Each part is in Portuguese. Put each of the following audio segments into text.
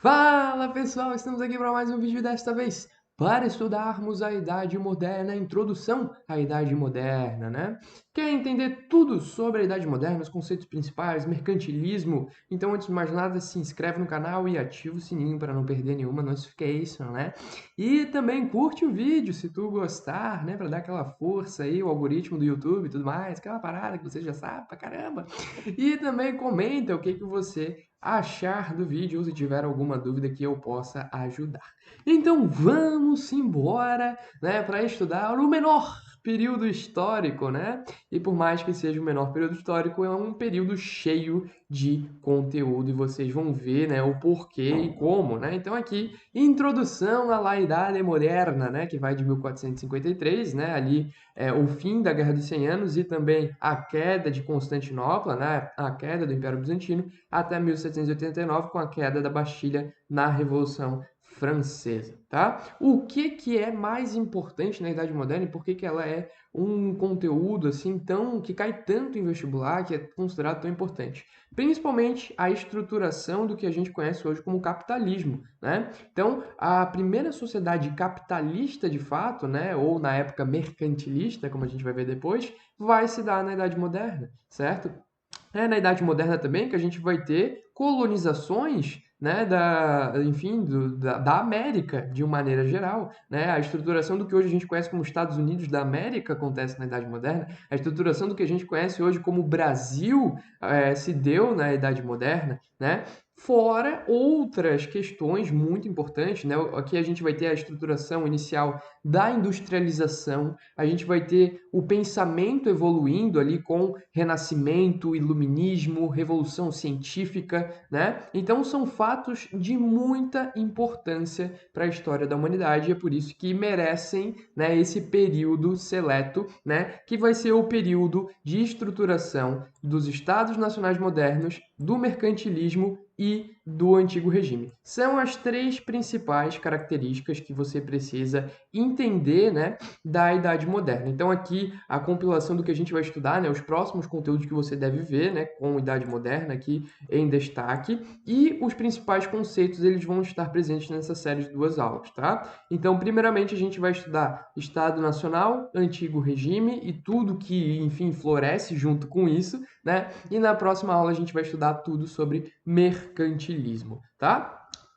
Fala pessoal, estamos aqui para mais um vídeo desta vez para estudarmos a Idade Moderna, a introdução à Idade Moderna, né? Quer entender tudo sobre a Idade Moderna, os conceitos principais, mercantilismo? Então, antes de mais nada, se inscreve no canal e ativa o sininho para não perder nenhuma notification, né? E também curte o vídeo se tu gostar, né? Para dar aquela força aí, o algoritmo do YouTube e tudo mais, aquela parada que você já sabe pra caramba. E também comenta o que você achar do vídeo ou se tiver alguma dúvida que eu possa ajudar. Então vamos embora, né, para estudar o menor período histórico, né? E por mais que seja o menor período histórico, é um período cheio de conteúdo e vocês vão ver, né, o porquê e como, né? Então aqui, introdução à Idade Moderna, né, que vai de 1453, né, ali o fim da Guerra dos 100 Anos e também a queda de Constantinopla, né, a queda do Império Bizantino, até 1789, com a queda da Bastilha na Revolução Francesa, tá? O que é mais importante na Idade Moderna e por que ela é um conteúdo assim tão que cai tanto em vestibular, que é considerado tão importante? Principalmente a estruturação do que a gente conhece hoje como capitalismo, né? Então, a primeira sociedade capitalista de fato, né, ou na época mercantilista, como a gente vai ver depois, vai se dar na Idade Moderna, certo? É na Idade Moderna também que a gente vai ter colonizações, né, enfim, da América, de uma maneira geral, né? A estruturação do que hoje a gente conhece como Estados Unidos da América acontece na Idade Moderna, a estruturação do que a gente conhece hoje como Brasil se deu na Idade Moderna, né? Fora outras questões muito importantes, né? Aqui a gente vai ter a estruturação inicial da industrialização, a gente vai ter o pensamento evoluindo ali com Renascimento, Iluminismo, Revolução Científica, né? Então são fatos de muita importância para a história da humanidade e é por isso que merecem, né, esse período seleto, né, que vai ser o período de estruturação dos Estados Nacionais modernos, do mercantilismo e do antigo regime. São as três principais características que você precisa entender, né, da Idade Moderna. Então aqui a compilação do que a gente vai estudar, né, os próximos conteúdos que você deve ver, né, com Idade Moderna aqui em destaque, e os principais conceitos eles vão estar presentes nessa série de 2 aulas, tá? Então, primeiramente a gente vai estudar Estado Nacional, Antigo Regime e tudo que, enfim, floresce junto com isso, né? E na próxima aula a gente vai estudar tudo sobre mercantilismo, tá?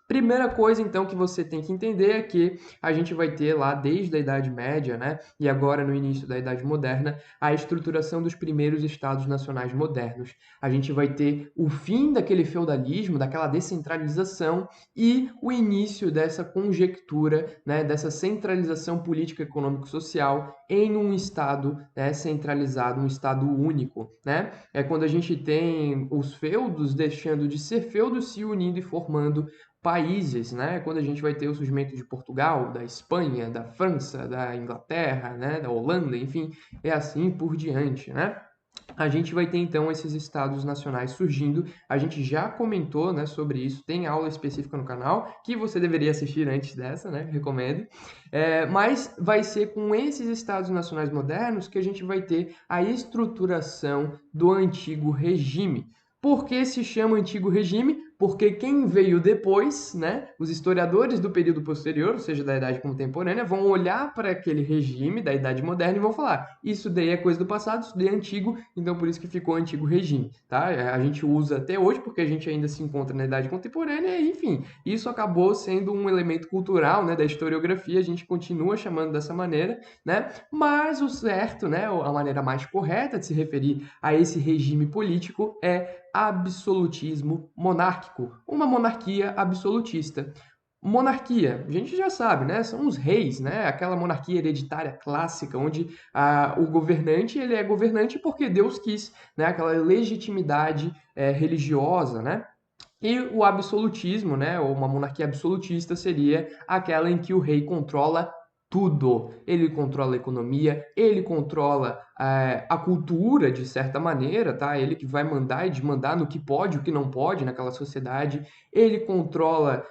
Primeira coisa, então, que você tem que entender é que a gente vai ter lá desde a Idade Média, né, e agora no início da Idade Moderna, a estruturação dos primeiros estados nacionais modernos. A gente vai ter o fim daquele feudalismo, daquela descentralização e o início dessa conjectura, né, dessa centralização política, econômico, social em um estado, né, centralizado, um estado único, né? É quando a gente tem os feudos deixando de ser feudos, se unindo e formando países, né? Quando a gente vai ter o surgimento de Portugal, da Espanha, da França, da Inglaterra, né? Da Holanda, enfim, é assim por diante, né? A gente vai ter então esses estados nacionais surgindo. A gente já comentou, né, sobre isso, tem aula específica no canal que você deveria assistir antes dessa, né? Recomendo. Mas vai ser com esses estados nacionais modernos que a gente vai ter a estruturação do antigo regime. Por que se chama antigo regime? Porque quem veio depois, né, os historiadores do período posterior, ou seja, da Idade Contemporânea, vão olhar para aquele regime da Idade Moderna e vão falar: isso daí é coisa do passado, isso daí é antigo, então por isso que ficou antigo regime, tá? A gente usa até hoje porque a gente ainda se encontra na Idade Contemporânea, e, enfim, isso acabou sendo um elemento cultural, né, da historiografia, a gente continua chamando dessa maneira, né? Mas o certo, né, a maneira mais correta de se referir a esse regime político é absolutismo monárquico, uma monarquia absolutista. Monarquia, a gente já sabe, né? São os reis, né? Aquela monarquia hereditária clássica, onde o governante ele é governante porque Deus quis, né? Aquela legitimidade religiosa, né? E o absolutismo, né, ou uma monarquia absolutista, seria aquela em que o rei controla tudo. Ele controla a economia, ele controla a cultura, de certa maneira, tá? Ele que vai mandar e desmandar no que pode e o que não pode naquela sociedade. Ele controla,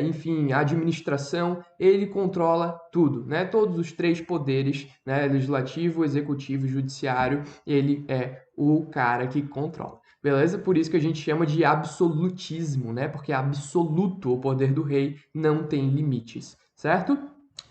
enfim, a administração, ele controla tudo, né? Todos os três poderes, né, legislativo, executivo e judiciário, ele é o cara que controla. beleza? Por isso que a gente chama de absolutismo, né? Porque é absoluto, o poder do rei não tem limites, certo?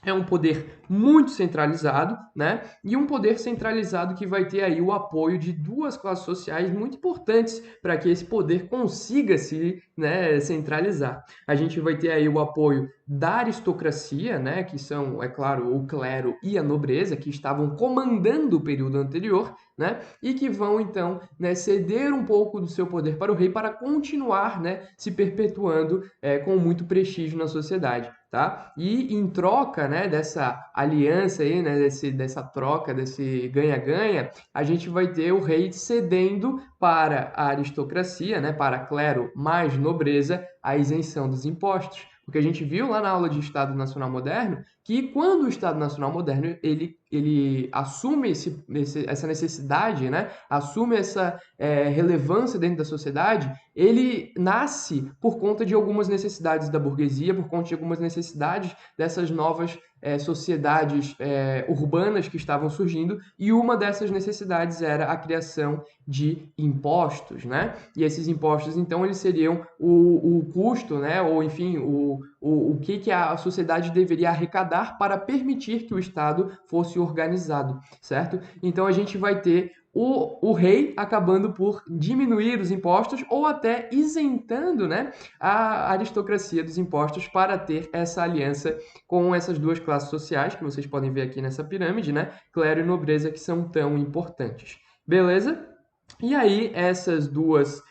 É um poder muito centralizado, né? E um poder centralizado que vai ter aí o apoio de duas classes sociais muito importantes para que esse poder consiga se, né, centralizar. A gente vai ter aí o apoio da aristocracia, né, que são, é claro, o clero e a nobreza, que estavam comandando o período anterior, né, e que vão então, né, ceder um pouco do seu poder para o rei para continuar, né, se perpetuando com muito prestígio na sociedade. Tá? E em troca, né, dessa aliança aí, né, dessa troca, desse ganha-ganha, a gente vai ter o rei cedendo para a aristocracia, né, para clero mais nobreza, a isenção dos impostos. Porque a gente viu lá na aula de Estado Nacional Moderno que quando o Estado Nacional Moderno ele assume essa necessidade, né, assume essa relevância dentro da sociedade, ele nasce por conta de algumas necessidades da burguesia, por conta de algumas necessidades dessas novas sociedades urbanas que estavam surgindo, e uma dessas necessidades era a criação de impostos, né? E esses impostos, então, eles seriam o custo, né? Ou, enfim, o que a sociedade deveria arrecadar para permitir que o Estado fosse organizado, certo? Então, a gente vai ter o rei acabando por diminuir os impostos ou até isentando, né, a aristocracia dos impostos para ter essa aliança com essas duas classes sociais que vocês podem ver aqui nessa pirâmide, né, clero e nobreza, que são tão importantes. Beleza? E aí, essas duas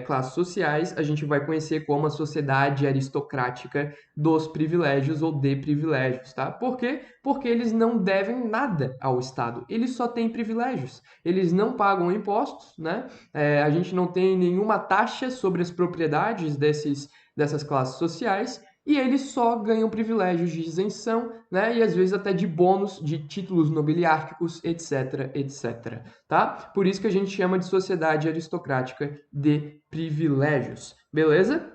classes sociais a gente vai conhecer como a sociedade aristocrática dos privilégios ou de privilégios, tá? Por quê? Porque eles não devem nada ao Estado, eles só têm privilégios, eles não pagam impostos, né? A gente não tem nenhuma taxa sobre as propriedades dessas classes sociais, e eles só ganham privilégios de isenção, né? E às vezes até de bônus, de títulos nobiliárquicos, etc, etc, tá? Por isso que a gente chama de sociedade aristocrática de privilégios, beleza?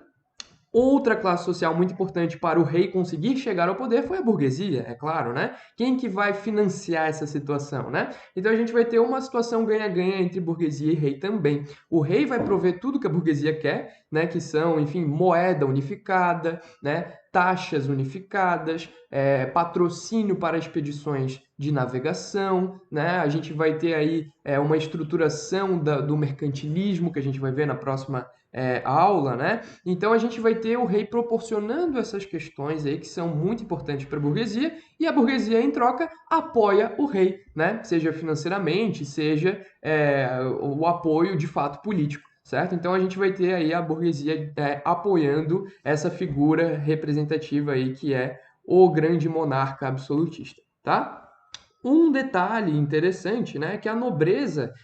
Outra classe social muito importante para o rei conseguir chegar ao poder foi a burguesia, é claro, né? Quem que vai financiar essa situação, né? Então a gente vai ter uma situação ganha-ganha entre burguesia e rei também. O rei vai prover tudo que a burguesia quer, né? Que são, enfim, moeda unificada, né? Taxas unificadas, patrocínio para expedições de navegação, né? A gente vai ter aí uma estruturação do mercantilismo que a gente vai ver na próxima aula, né? Então a gente vai ter o rei proporcionando essas questões aí que são muito importantes para a burguesia, e a burguesia, em troca, apoia o rei, né? Seja financeiramente, seja o apoio de fato político, certo? Então a gente vai ter aí a burguesia apoiando essa figura representativa aí que é o grande monarca absolutista, tá? Um detalhe interessante, né, é que a nobreza,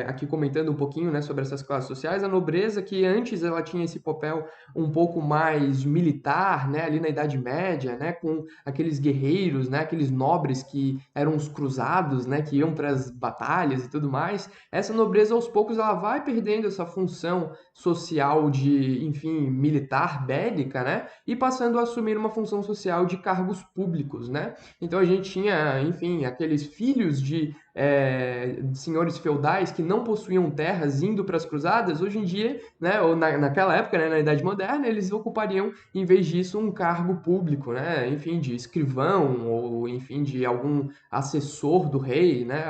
aqui comentando um pouquinho, né, sobre essas classes sociais, a nobreza que antes ela tinha esse papel um pouco mais militar, né, ali na Idade Média, né, com aqueles guerreiros, né, aqueles nobres que eram os cruzados, né, que iam para as batalhas e tudo mais, essa nobreza aos poucos ela vai perdendo essa função social de, enfim, militar, bélica, né, e passando a assumir uma função social de cargos públicos, né. Então a gente tinha, enfim, aqueles filhos de senhores feudais que não possuíam terras indo para as cruzadas, hoje em dia, né, ou naquela época, né, na Idade Moderna, eles ocupariam, em vez disso, um cargo público, né, enfim, de escrivão, ou enfim, de algum assessor do rei, né,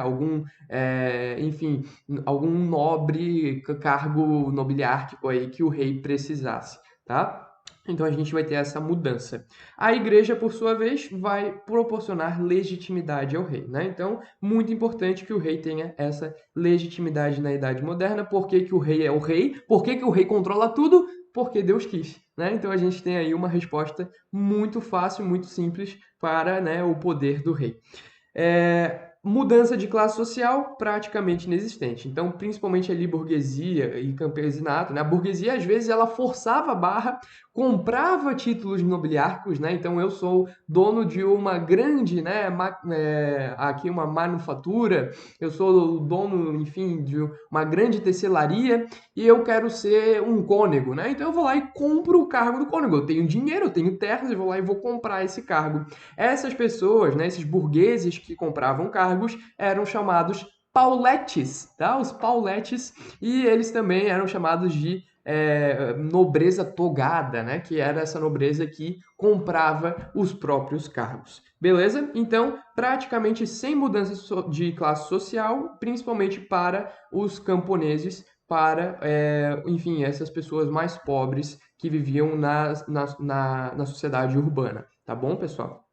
enfim, algum nobre cargo nobiliárquico aí que o rei precisasse, tá? Então a gente vai ter essa mudança. A igreja, por sua vez, vai proporcionar legitimidade ao rei, né? Então, muito importante que o rei tenha essa legitimidade na Idade Moderna. Por que que o rei é o rei? Por que que o rei controla tudo? Porque Deus quis, né? Então a gente tem aí uma resposta muito fácil, muito simples para, né, o poder do rei. Mudança de classe social praticamente inexistente. Então, principalmente ali burguesia e campesinato, né? A burguesia às vezes ela forçava a barra, comprava títulos nobiliárquicos, né? Então eu sou dono de uma grande, né, aqui uma manufatura, eu sou o dono, enfim, de uma grande tecelaria e eu quero ser um cônego, né? Então eu vou lá e compro o cargo do cônego. Eu tenho dinheiro, eu tenho terras, eu vou lá e vou comprar esse cargo. Essas pessoas, né, esses burgueses que compravam cargos, eram chamados pauletes, tá? Os pauletes, e eles também eram chamados de nobreza togada, né? Que era essa nobreza que comprava os próprios cargos. Beleza? Então, praticamente sem mudança de classe social, principalmente para os camponeses, para, enfim, essas pessoas mais pobres que viviam na sociedade urbana. Tá bom, pessoal?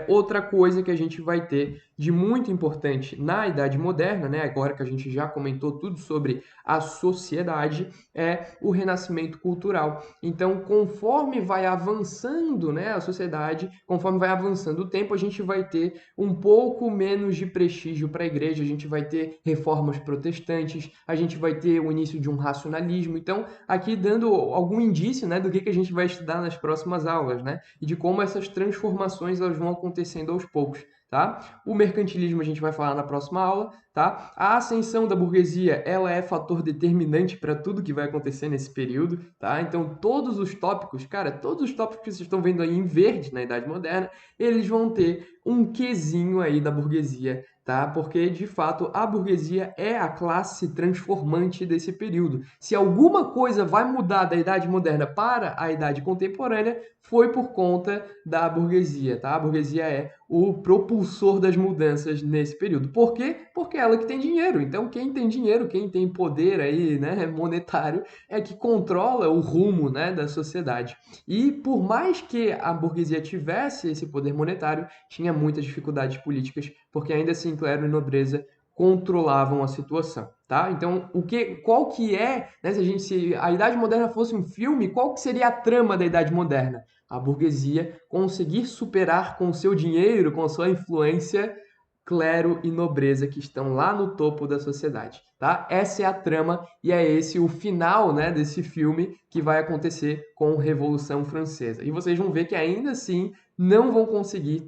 Outra coisa que a gente vai ter de muito importante na Idade Moderna, né, agora que a gente já comentou tudo sobre a sociedade, é o renascimento cultural. Então, conforme vai avançando, né, a sociedade, conforme vai avançando o tempo, a gente vai ter um pouco menos de prestígio para a igreja, a gente vai ter reformas protestantes, a gente vai ter o início de um racionalismo. Então, aqui dando algum indício, né, do que a gente vai estudar nas próximas aulas, né, e de como essas transformações elas vão acontecendo aos poucos. Tá? O mercantilismo a gente vai falar na próxima aula, tá? A ascensão da burguesia, ela é fator determinante para tudo que vai acontecer nesse período, tá? Então, todos os tópicos, cara, todos os tópicos que vocês estão vendo aí em verde na Idade Moderna, eles vão ter um quezinho aí da burguesia, tá? Porque, de fato, a burguesia é a classe transformante desse período. Se alguma coisa vai mudar da Idade Moderna para a Idade Contemporânea, foi por conta da burguesia, tá? A burguesia é o propulsor das mudanças nesse período. Por quê? Porque é ela que tem dinheiro. Então, quem tem dinheiro, quem tem poder aí, né, monetário, é que controla o rumo, né, da sociedade. E por mais que a burguesia tivesse esse poder monetário, tinha muitas dificuldades políticas, porque ainda assim clero e nobreza controlavam a situação, tá? Então, qual que é, né, se a Idade Moderna fosse um filme, qual que seria a trama da Idade Moderna? A burguesia conseguir superar com seu dinheiro, com sua influência, clero e nobreza que estão lá no topo da sociedade, tá? Essa é a trama e é esse o final, né, desse filme que vai acontecer com a Revolução Francesa. E vocês vão ver que ainda assim não vão conseguir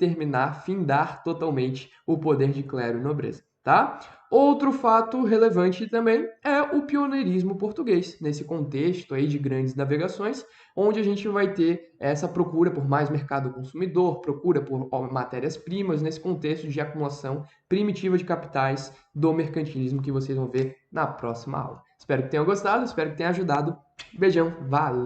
findar totalmente o poder de clero e nobreza, tá? Outro fato relevante também é o pioneirismo português, nesse contexto aí de grandes navegações, onde a gente vai ter essa procura por mais mercado consumidor, procura por matérias-primas, nesse contexto de acumulação primitiva de capitais do mercantilismo que vocês vão ver na próxima aula. Espero que tenham gostado, espero que tenha ajudado. Beijão, valeu!